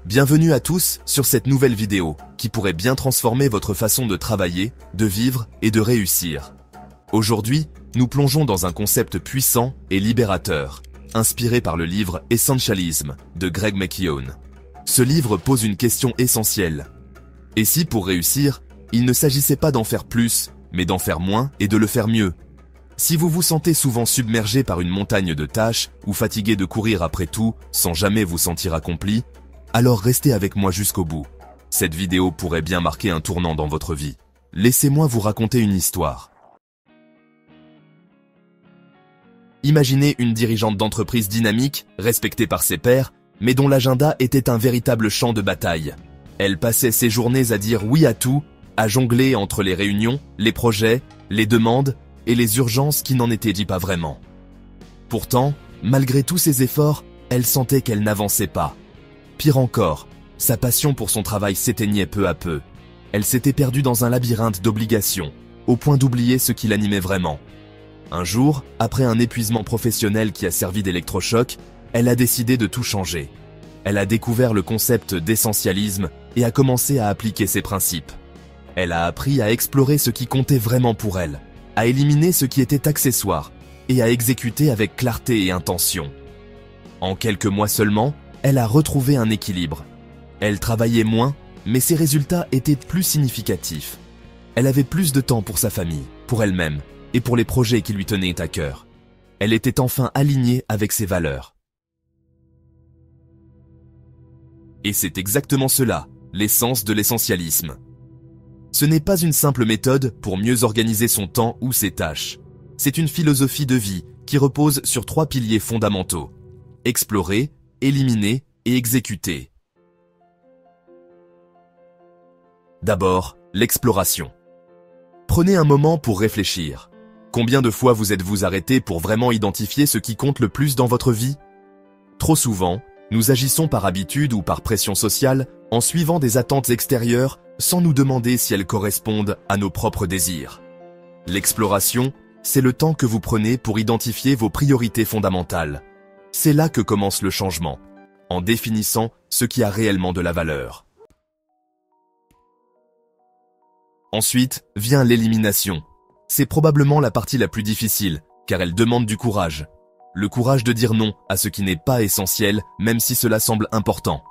Bienvenue à tous sur cette nouvelle vidéo qui pourrait bien transformer votre façon de travailler, de vivre et de réussir. Aujourd'hui, nous plongeons dans un concept puissant et libérateur, inspiré par le livre Essentialism de Greg McKeown. Ce livre pose une question essentielle. Et si pour réussir, il ne s'agissait pas d'en faire plus, mais d'en faire moins et de le faire mieux? Si vous vous sentez souvent submergé par une montagne de tâches ou fatigué de courir après tout sans jamais vous sentir accompli, alors restez avec moi jusqu'au bout. Cette vidéo pourrait bien marquer un tournant dans votre vie. Laissez-moi vous raconter une histoire. Imaginez une dirigeante d'entreprise dynamique, respectée par ses pairs, mais dont l'agenda était un véritable champ de bataille. Elle passait ses journées à dire oui à tout, à jongler entre les réunions, les projets, les demandes et les urgences qui n'en étaient dit pas vraiment. Pourtant, malgré tous ses efforts, elle sentait qu'elle n'avançait pas. Pire encore, sa passion pour son travail s'éteignait peu à peu. Elle s'était perdue dans un labyrinthe d'obligations, au point d'oublier ce qui l'animait vraiment. Un jour, après un épuisement professionnel qui a servi d'électrochoc, elle a décidé de tout changer. Elle a découvert le concept d'essentialisme et a commencé à appliquer ses principes. Elle a appris à explorer ce qui comptait vraiment pour elle, à éliminer ce qui était accessoire et à exécuter avec clarté et intention. En quelques mois seulement, elle a retrouvé un équilibre. Elle travaillait moins, mais ses résultats étaient plus significatifs. Elle avait plus de temps pour sa famille, pour elle-même et pour les projets qui lui tenaient à cœur. Elle était enfin alignée avec ses valeurs. Et c'est exactement cela, l'essence de l'essentialisme. Ce n'est pas une simple méthode pour mieux organiser son temps ou ses tâches. C'est une philosophie de vie qui repose sur 3 piliers fondamentaux. Explorer, éliminer et exécuter. D'abord, l'exploration. Prenez un moment pour réfléchir. Combien de fois vous êtes-vous arrêté pour vraiment identifier ce qui compte le plus dans votre vie? Trop souvent, nous agissons par habitude ou par pression sociale en suivant des attentes extérieures sans nous demander si elles correspondent à nos propres désirs. L'exploration, c'est le temps que vous prenez pour identifier vos priorités fondamentales. C'est là que commence le changement, en définissant ce qui a réellement de la valeur. Ensuite, vient l'élimination. C'est probablement la partie la plus difficile, car elle demande du courage. Le courage de dire non à ce qui n'est pas essentiel, même si cela semble important.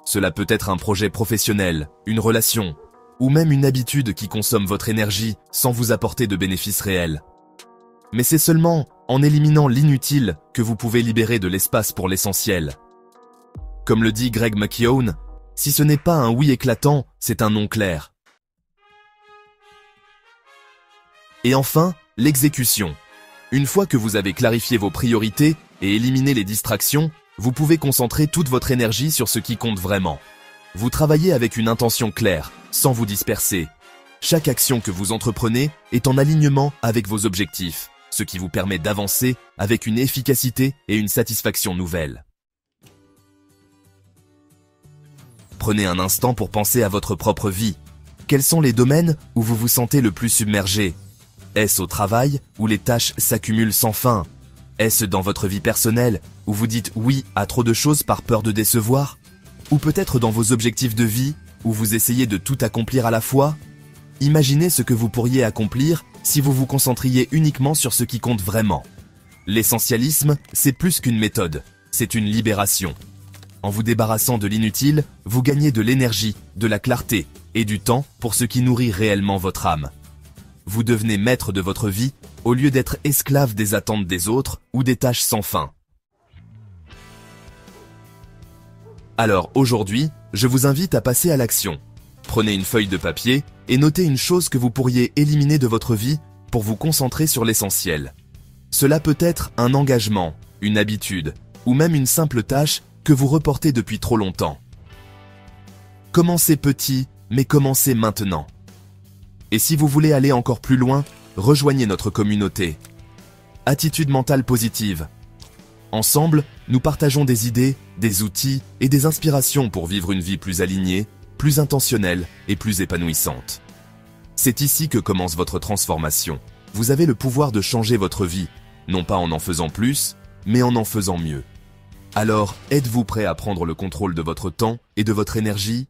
Cela peut être un projet professionnel, une relation, ou même une habitude qui consomme votre énergie sans vous apporter de bénéfices réels. Mais c'est seulement en éliminant l'inutile que vous pouvez libérer de l'espace pour l'essentiel. Comme le dit Greg McKeown, si ce n'est pas un oui éclatant, c'est un non clair. Et enfin, l'exécution. Une fois que vous avez clarifié vos priorités et éliminé les distractions, vous pouvez concentrer toute votre énergie sur ce qui compte vraiment. Vous travaillez avec une intention claire, sans vous disperser. Chaque action que vous entreprenez est en alignement avec vos objectifs, ce qui vous permet d'avancer avec une efficacité et une satisfaction nouvelles. Prenez un instant pour penser à votre propre vie. Quels sont les domaines où vous vous sentez le plus submergé? Est-ce au travail où les tâches s'accumulent sans fin? Est-ce dans votre vie personnelle où vous dites oui à trop de choses par peur de décevoir? Ou peut-être dans vos objectifs de vie où vous essayez de tout accomplir à la fois? Imaginez ce que vous pourriez accomplir si vous vous concentriez uniquement sur ce qui compte vraiment. L'essentialisme, c'est plus qu'une méthode, c'est une libération. En vous débarrassant de l'inutile, vous gagnez de l'énergie, de la clarté et du temps pour ce qui nourrit réellement votre âme. Vous devenez maître de votre vie au lieu d'être esclave des attentes des autres ou des tâches sans fin. Alors aujourd'hui, je vous invite à passer à l'action. Prenez une feuille de papier et notez une chose que vous pourriez éliminer de votre vie pour vous concentrer sur l'essentiel. Cela peut être un engagement, une habitude ou même une simple tâche que vous reportez depuis trop longtemps. Commencez petit, mais commencez maintenant. Et si vous voulez aller encore plus loin, rejoignez notre communauté. Attitude mentale positive. Ensemble, nous partageons des idées, des outils et des inspirations pour vivre une vie plus alignée, plus intentionnelle et plus épanouissante. C'est ici que commence votre transformation. Vous avez le pouvoir de changer votre vie, non pas en faisant plus, mais en faisant mieux. Alors, êtes-vous prêt à prendre le contrôle de votre temps et de votre énergie?